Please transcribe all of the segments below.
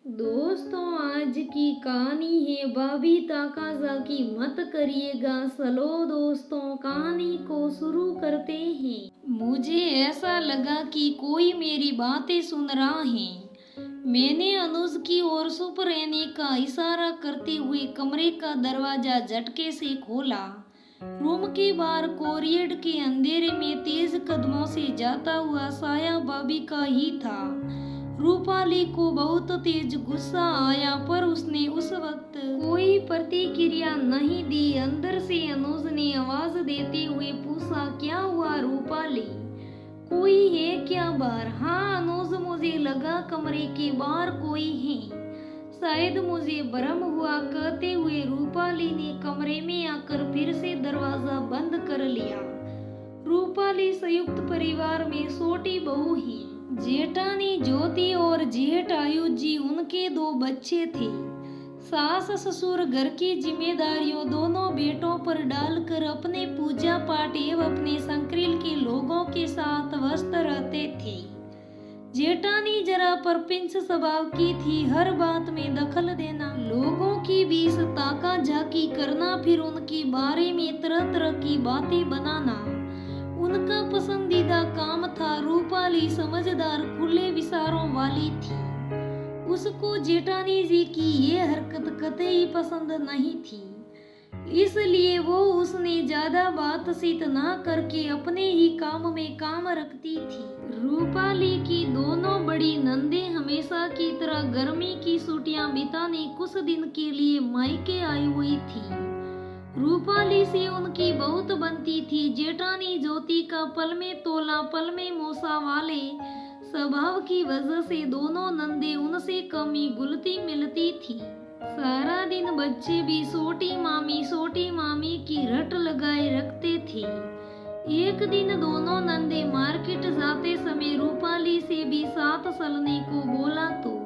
दोस्तों, आज की कहानी है भाभी ताकाजा की। मत करिएगा स्लो। दोस्तों, कहानी को शुरू करते हैं। मुझे ऐसा लगा कि कोई मेरी बातें सुन रहा है। मैंने अनुज की ओर चुप रहने का इशारा करते हुए कमरे का दरवाजा झटके से खोला। रूम के बाहर कॉरिडोर के अंधेरे में तेज कदमों से जाता हुआ साया भाभी का ही था। रूपाली को बहुत तेज गुस्सा आया, पर उसने उस वक्त कोई प्रतिक्रिया नहीं दी। अंदर से अनुज ने आवाज देते हुए पूछा, क्या हुआ रूपाली? कोई है क्या बाहर? हाँ अनुज, मुझे लगा कमरे के बाहर कोई है, शायद मुझे भ्रम हुआ। कहते हुए रूपाली ने कमरे में आकर फिर से दरवाजा बंद कर लिया। रूपाली संयुक्त परिवार में छोटी बहू है। जेठानी ज्योति और जेठ आयुष जी उनके दो बच्चे थे। सास ससुर घर की जिम्मेदारियों दोनों बेटों पर डालकर अपने पूजा पाठ एवं अपने संकरील के लोगों के साथ व्यस्त रहते थे। जेठानी जरा परपिंच स्वभाव की थी, हर बात में दखल देना, लोगों की बीच ताका झाकी करना, फिर उनके बारे में तरह तरह की बातें बनाना उनका पसंदीदा काम था। रूपाली समझदार खुले विचारों वाली थी। उसको जेठानी जी की ये हरकत कतई पसंद नहीं थी, इसलिए वो उसने ज्यादा बातचीत ना करके अपने ही काम में काम रखती थी। रूपाली की दोनों बड़ी नंदे हमेशा की तरह गर्मी की छुट्टियां बिताने कुछ दिन के लिए मायके आई हुई थी। रूपाली से उनकी बहुत बनती थी। जेठानी ज्योति का पल में तोला पल में मोसा वाले स्वभाव की वजह से दोनों नंदे उनसे कमी गुलती मिलती थी। सारा दिन बच्चे भी छोटी मामी की रट लगाए रखते थे। एक दिन दोनों नंदे मार्केट जाते समय रूपाली से भी साथ चलने को बोला तो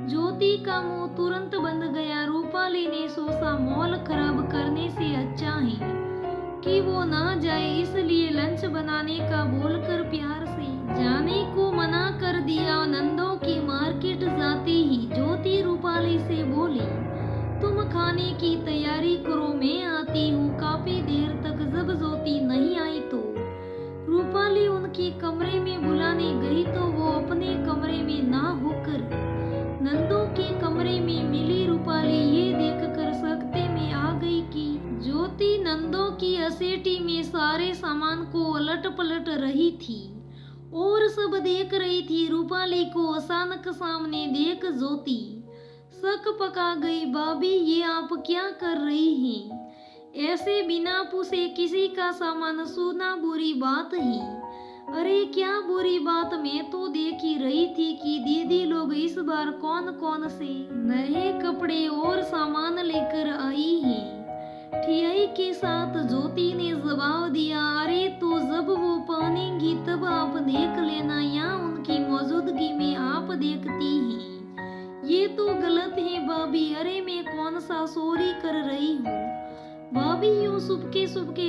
ज्योति का मुंह तुरंत बंद गया। रूपाली ने सोचा, मॉल खराब करने से अच्छा है कि वो ना जाए, इसलिए लंच बनाने का बोलकर प्यार से जाने को मना कर दिया। नंदों की मार्केट जाते ही ज्योति रूपाली से बोली, तुम खाने की तैयारी करो, मैं आती हूँ। काफी देर तक जब ज्योति नहीं आई तो रूपाली उनके कमरे में बुलाने गई तो वो अपने कमरे में ना होकर नंदों के कमरे में मिली। रूपाली ये देखकर सकते में आ गई कि ज्योति नंदों की असेटी में सारे सामान को उलट पलट रही थी और सब देख रही थी। रूपाली को अचानक सामने देख ज्योति शक पका गई। भाभी, ये आप क्या कर रही हैं? ऐसे बिना पूछे किसी का सामान छूना बुरी बात है। अरे क्या बुरी बात, मैं तो देख ही रही थी कि दीदी लोग इस बार कौन कौन से नए कपड़े और सामान लेकर आई हैं। ठियाई के साथ ज्योति ने जवाब दिया, अरे तो जब वो पहनेंगी तब आप देख लेना, या उनकी मौजूदगी में आप देखती हैं। ये तो गलत है भाभी। अरे मैं कौन सा चोरी कर रही हूँ भाभी? यूँ सुबह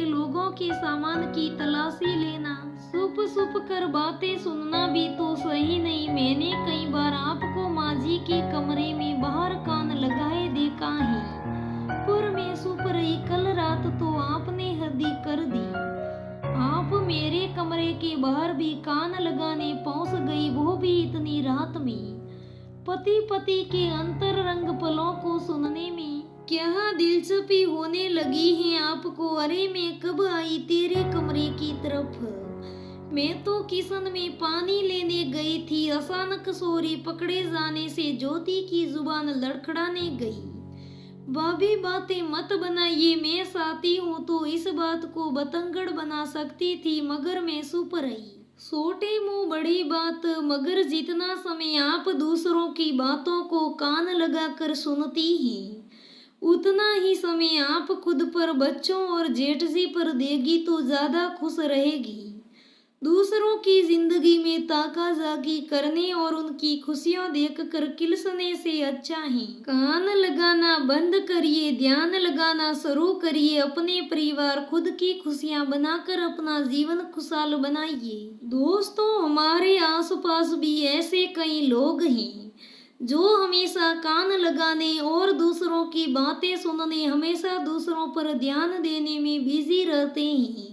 लोगों के सामान की तलाशी लेना, सुप कर बातें सुनना भी तो सही नहीं। मैंने कई बार आपको माँ जी के कमरे में बाहर कान लगाए देखा है, पर मैं सुप रही। कल रात तो आपने हदी कर दी। आप मेरे कमरे के बाहर भी कान लगाने पहुंच गई, वो भी इतनी रात में। पति के अंतरंग पलों को सुनने में क्या दिलचस्पी होने लगी है आपको? अरे मैं कब आई तेरे कमरे की तरफ? मैं तो किचन में पानी लेने गई थी। अचानक चोरी पकड़े जाने से ज्योति की जुबान लड़खड़ाने गई। भाभी, बातें मत बनाइए। मैं चाहती हूँ तो इस बात को बतंगड़ बना सकती थी, मगर मैं चुप रही। छोटे मुंह बड़ी बात, मगर जितना समय आप दूसरों की बातों को कान लगाकर सुनती हैं, उतना ही समय आप खुद पर, बच्चों और जेठ जी पर देगी तो ज्यादा खुश रहेगी। दूसरों की जिंदगी में ताकाजाकी करने और उनकी खुशियां देखकर किलसने से अच्छा है कान लगाना बंद करिए, ध्यान लगाना शुरू करिए। अपने परिवार खुद की खुशियां बनाकर अपना जीवन खुशहाल बनाइए। दोस्तों, हमारे आसपास भी ऐसे कई लोग हैं जो हमेशा कान लगाने और दूसरों की बातें सुनने, हमेशा दूसरों पर ध्यान देने में बिजी रहते हैं।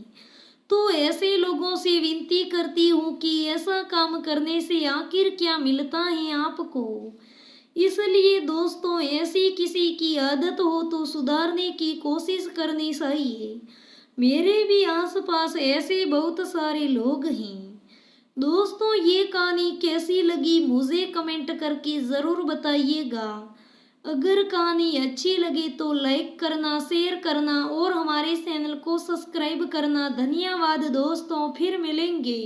तो ऐसे लोगों से विनती करती हूँ कि ऐसा काम करने से आखिर क्या मिलता है आपको। इसलिए दोस्तों, ऐसी किसी की आदत हो तो सुधारने की कोशिश करनी चाहिए। मेरे भी आसपास ऐसे बहुत सारे लोग हैं। दोस्तों, ये कहानी कैसी लगी मुझे कमेंट करके ज़रूर बताइएगा। अगर कहानी अच्छी लगी तो लाइक करना, शेयर करना और हमारे चैनल को सब्सक्राइब करना। धन्यवाद दोस्तों, फिर मिलेंगे।